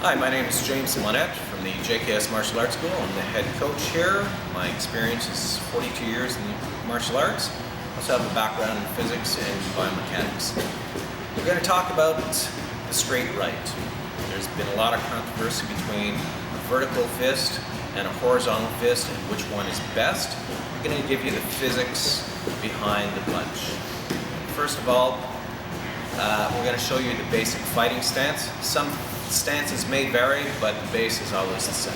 Hi, my name is JKSMMA from the JKS Martial Arts School. I'm the head coach here. My experience is 42 years in martial arts. I also have a background in physics and biomechanics. We're going to talk about the straight right. There's been a lot of controversy between a vertical fist and a horizontal fist and which one is best. I'm going to give you the physics behind the punch. First of all, we're going to show you the basic fighting stance. Some stances may vary, but the base is always the same.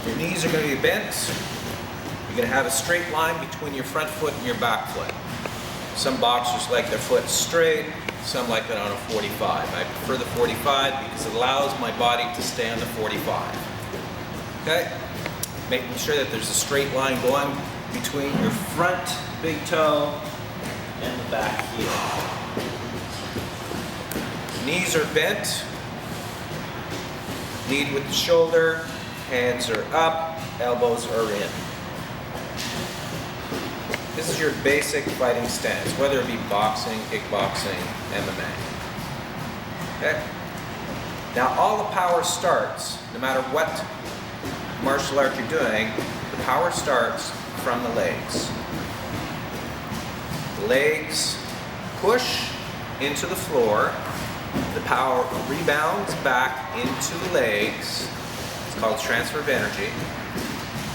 Your knees are going to be bent. You're going to have a straight line between your front foot and your back foot. Some boxers like their foot straight, some like it on a 45. I prefer the 45 because it allows my body to stay on the 45. Okay? Making sure that there's a straight line going between your front big toe and the back heel. Knees are bent, lead with the shoulder, hands are up, elbows are in. This is your basic fighting stance, whether it be boxing, kickboxing, MMA. Okay? Now all the power starts, no matter what martial art you're doing, the power starts from the legs. The legs push into the floor. The power rebounds back into the legs. It's called transfer of energy.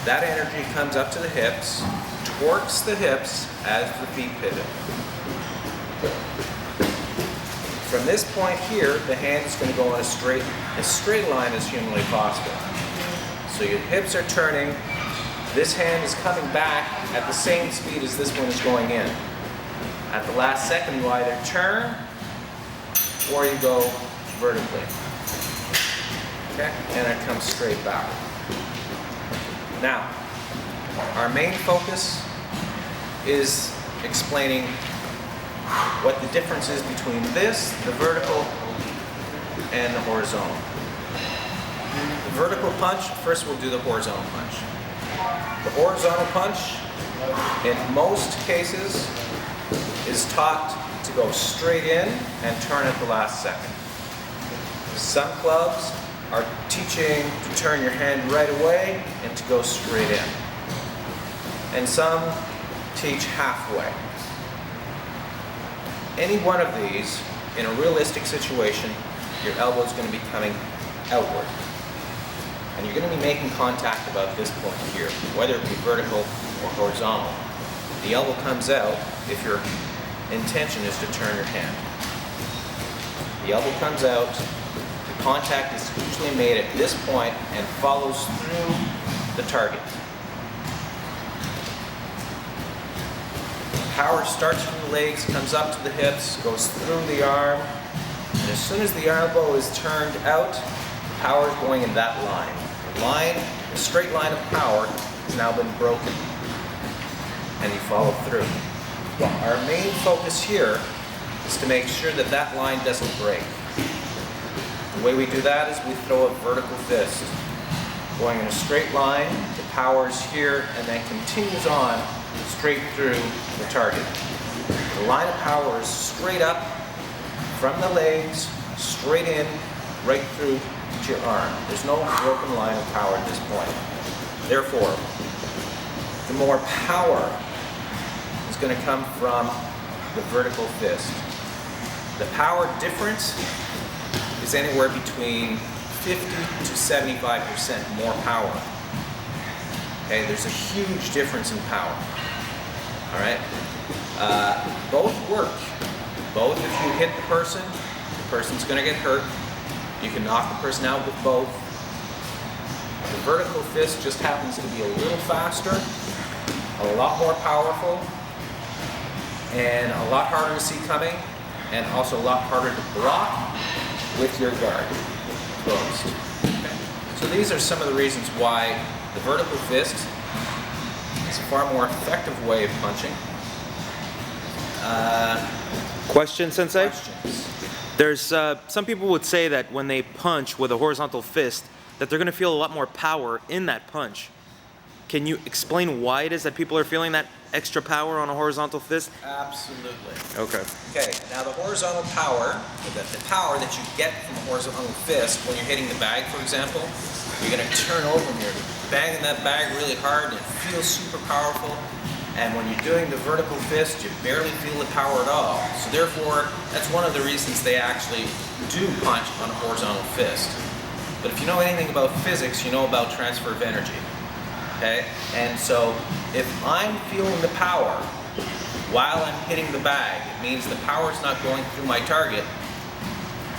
That energy comes up to the hips, torques the hips as the feet pivot. From this point here, the hand is going to go on as straight line as humanly possible. So your hips are turning. This hand is coming back at the same speed as this one is going in. At the last second, you either turn or you go vertically. Okay? And it comes straight back. Now, our main focus is explaining what the difference is between this, the vertical, and the horizontal. The vertical punch, first we'll do the horizontal punch. The horizontal punch, in most cases, is taught to go straight in and turn at the last second. Some clubs are teaching to turn your hand right away and to go straight in. And some teach halfway. Any one of these, in a realistic situation, your elbow is going to be coming outward. And you're going to be making contact about this point here, whether it be vertical or horizontal. The elbow comes out if your intention is to turn your hand. The elbow comes out, the contact is usually made at this point and follows through the target. Power starts from the legs, comes up to the hips, goes through the arm, and as soon as the elbow is turned out, the power is going in that line. The straight line of power has now been broken, and you follow through. Our main focus here is to make sure that that line doesn't break. The way we do that is we throw a vertical fist, going in a straight line, the power is here, and then continues on straight through the target. The line of power is straight up from the legs, straight in, right through to your arm. There's no broken line of power at this point. Therefore, the more power is going to come from the vertical fist. The power difference is anywhere between 50 to 75% more power. Okay, there's a huge difference in power. All right, both work. Both, if you hit the person's going to get hurt. You can knock the person out with both. The vertical fist just happens to be a little faster, a lot more powerful, and a lot harder to see coming, and also a lot harder to block with your guard closed. Okay. So these are some of the reasons why the vertical fist is a far more effective way of punching. Question, Sensei? Questions? There's some people would say that when they punch with a horizontal fist, that they're going to feel a lot more power in that punch. Can you explain why it is that people are feeling that extra power on a horizontal fist? Absolutely. Okay. Okay, now the horizontal power, the power that you get from a horizontal fist when you're hitting the bag, for example, you're going to turn over and you're banging that bag really hard and it feels super powerful. And when you're doing the vertical fist, you barely feel the power at all. So therefore, that's one of the reasons they actually do punch on a horizontal fist. But if you know anything about physics, you know about transfer of energy. Okay? And so if I'm feeling the power while I'm hitting the bag, it means the power is not going through my target.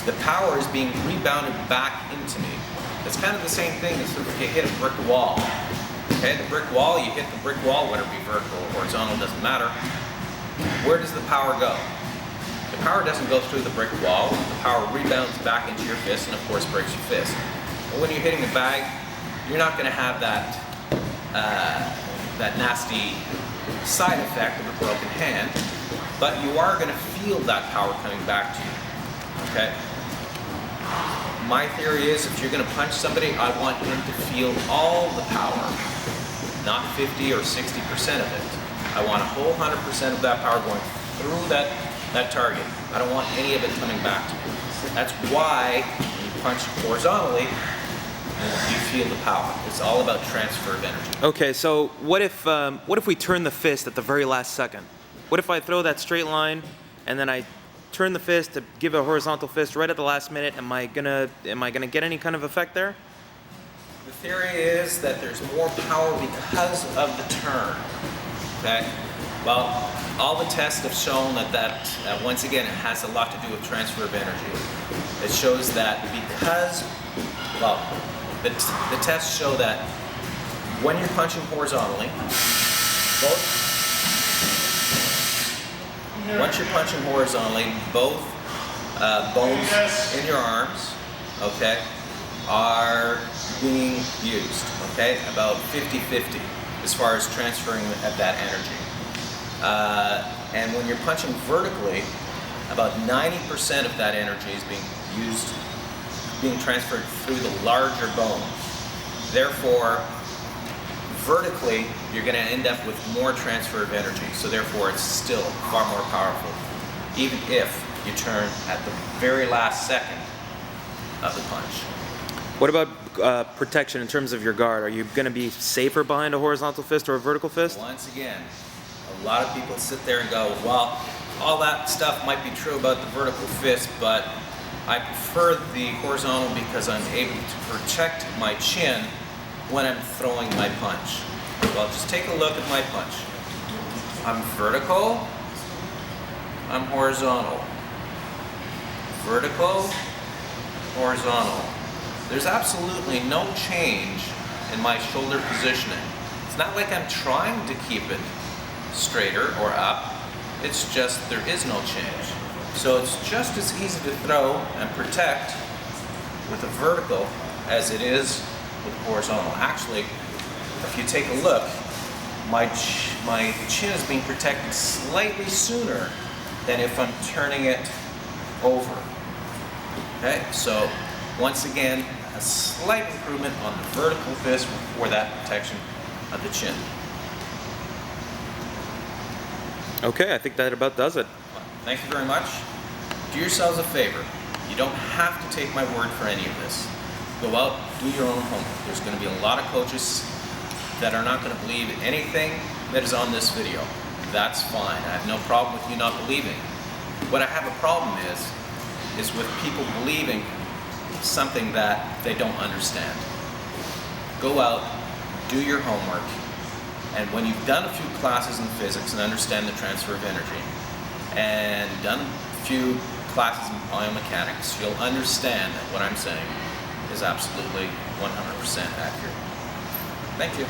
The power is being rebounded back into me. It's kind of the same thing as if you hit a brick wall. Okay, the brick wall, you hit the brick wall, whether it be vertical or horizontal, doesn't matter. Where does the power go? The power doesn't go through the brick wall. The power rebounds back into your fist and of course breaks your fist. But when you're hitting the bag, you're not going to have that that nasty side effect of a broken hand, but you are going to feel that power coming back to you. Okay? My theory is if you're going to punch somebody, I want him to feel all the power, not 50 or 60% of it. I want a whole 100% of that power going through that target. I don't want any of it coming back to me. That's why when you punch horizontally, you feel the power. It's all about transfer of energy. Okay, so what if we turn the fist at the very last second? What if I throw that straight line and then I turn the fist to give a horizontal fist right at the last minute? Am I gonna get any kind of effect there? The theory is that there's more power because of the turn. Okay? Well, all the tests have shown that once again, it has a lot to do with transfer of energy. It shows that because, well, the tests show that when you're punching horizontally, once you're punching horizontally, both bones in your arms, okay, are being used, okay, about 50-50 as far as transferring that energy. And when you're punching vertically, about 90% of that energy is being transferred through the larger bones. Therefore, vertically, you're going to end up with more transfer of energy. So therefore, it's still far more powerful, even if you turn at the very last second of the punch. What about protection in terms of your guard? Are you going to be safer behind a horizontal fist or a vertical fist? Once again, a lot of people sit there and go, well, all that stuff might be true about the vertical fist, but I prefer the horizontal because I'm able to protect my chin when I'm throwing my punch. Well, just take a look at my punch. I'm vertical, I'm horizontal. Vertical, horizontal. There's absolutely no change in my shoulder positioning. It's not like I'm trying to keep it straighter or up. It's just there is no change. So it's just as easy to throw and protect with a vertical as it is with horizontal. Actually, if you take a look, my chin is being protected slightly sooner than if I'm turning it over. Okay, so once again, a slight improvement on the vertical fist for that protection of the chin. Okay, I think that about does it. Thank you very much. Do yourselves a favor. You don't have to take my word for any of this. Go out, do your own homework. There's going to be a lot of coaches that are not going to believe anything that is on this video. That's fine. I have no problem with you not believing. What I have a problem is with people believing something that they don't understand. Go out, do your homework, and when you've done a few classes in physics and understand the transfer of energy, and done a few classes in biomechanics, you'll understand that what I'm saying is absolutely 100% accurate. Thank you.